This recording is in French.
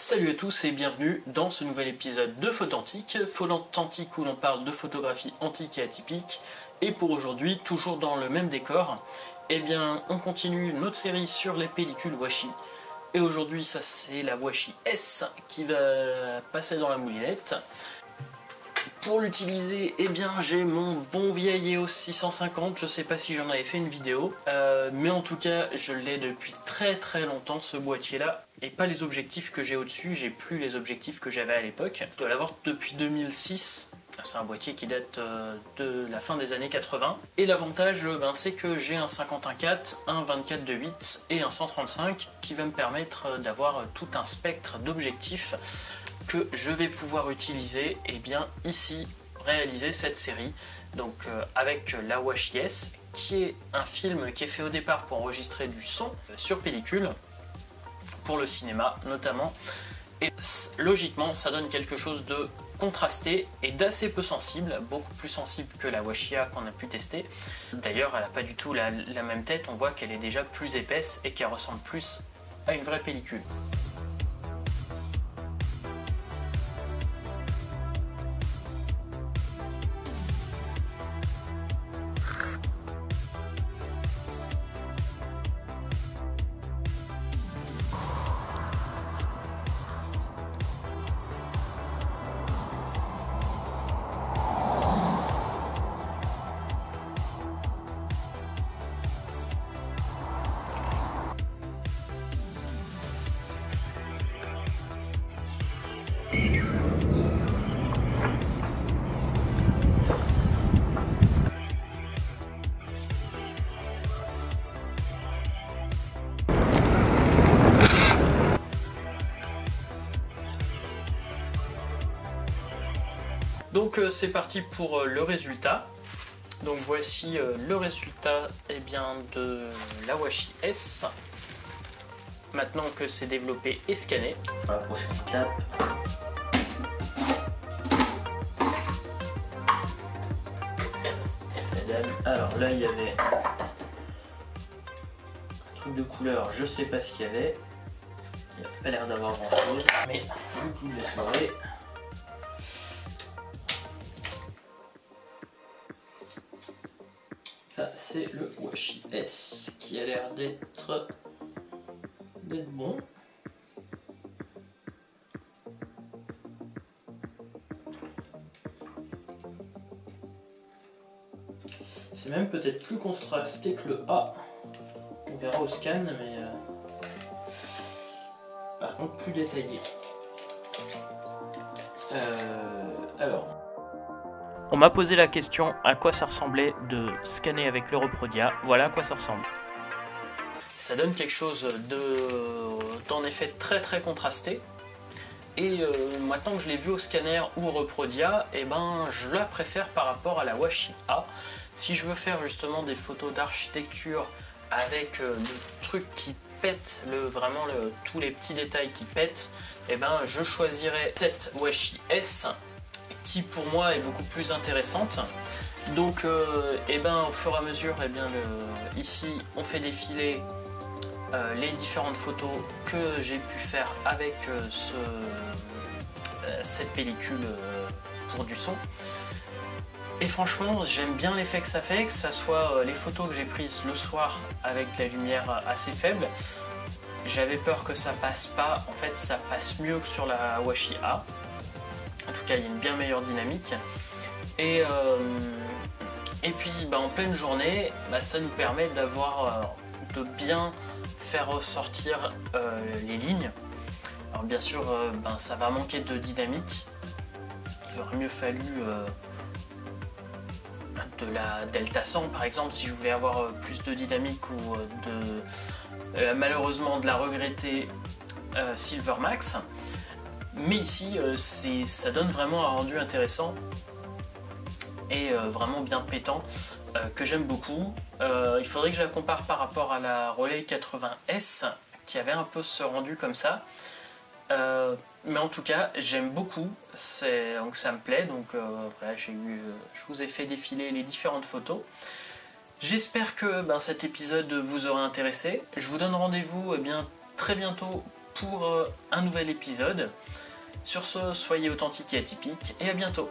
Salut à tous et bienvenue dans ce nouvel épisode de Photantique où l'on parle de photographie antique et atypique. Et pour aujourd'hui, toujours dans le même décor, eh bien on continue notre série sur les pellicules Washi. Et aujourd'hui ça c'est la Washi S qui va passer dans la moulinette. Pour l'utiliser, eh bien j'ai mon bon vieil EOS 650, je sais pas si j'en avais fait une vidéo, mais en tout cas je l'ai depuis très longtemps ce boîtier là, et pas les objectifs que j'ai au-dessus, j'ai plus les objectifs que j'avais à l'époque. Je dois l'avoir depuis 2006, c'est un boîtier qui date de la fin des années 80, et l'avantage c'est que j'ai un 51.4, un 24-2.8 et un 135 qui va me permettre d'avoir tout un spectre d'objectifs que je vais pouvoir utiliser et bien ici réaliser cette série donc avec la Washi S qui est un film qui est fait au départ pour enregistrer du son sur pellicule pour le cinéma notamment, et logiquement ça donne quelque chose de contrasté et d'assez peu sensible, beaucoup plus sensible que la Washi A qu'on a pu tester. D'ailleurs elle n'a pas du tout la même tête, on voit qu'elle est déjà plus épaisse et qu'elle ressemble plus à une vraie pellicule. Donc c'est parti pour le résultat. Donc voici le résultat de la Washi S. Maintenant que c'est développé et scanné. La prochaine étape. Alors là il y avait un truc de couleur, je sais pas ce qu'il y avait. Il n'y a pas l'air d'avoir grand chose, mais du coup je laisse mourir. Ça c'est le Washi S qui a l'air d'être bon. C'est même peut-être plus contrasté que le A. On verra au scan, mais par contre plus détaillé. Alors. On m'a posé la question à quoi ça ressemblait de scanner avec le Reprodia. Voilà à quoi ça ressemble. Ça donne quelque chose d'en effet très contrasté. Et maintenant que je l'ai vu au scanner ou au Reprodia, je la préfère par rapport à la Washi A. Si je veux faire justement des photos d'architecture avec des trucs qui pètent, tous les petits détails qui pètent, je choisirais cette Washi S qui pour moi est beaucoup plus intéressante. Donc au fur et à mesure, ici on fait défiler les différentes photos que j'ai pu faire avec cette pellicule pour du son. Et franchement j'aime bien l'effet que ça fait, que ce soit les photos que j'ai prises le soir avec la lumière assez faible. J'avais peur que ça passe pas, en fait ça passe mieux que sur la Washi A. En tout cas il y a une bien meilleure dynamique. Et puis en pleine journée, ça nous permet de bien faire ressortir les lignes. Alors bien sûr ça va manquer de dynamique. Il aurait mieux fallu de la Delta 100 par exemple si je voulais avoir plus de dynamique, ou malheureusement de la regrettée Silver Max. Mais ici ça donne vraiment un rendu intéressant et vraiment bien pétant, que j'aime beaucoup. Il faudrait que je la compare par rapport à la Relay 80S qui avait un peu ce rendu comme ça. Mais en tout cas j'aime beaucoup, donc ça me plaît. Donc voilà, je vous ai fait défiler les différentes photos. J'espère que cet épisode vous aura intéressé. Je vous donne rendez-vous très bientôt pour un nouvel épisode. Sur ce, soyez authentiques et atypiques, et à bientôt.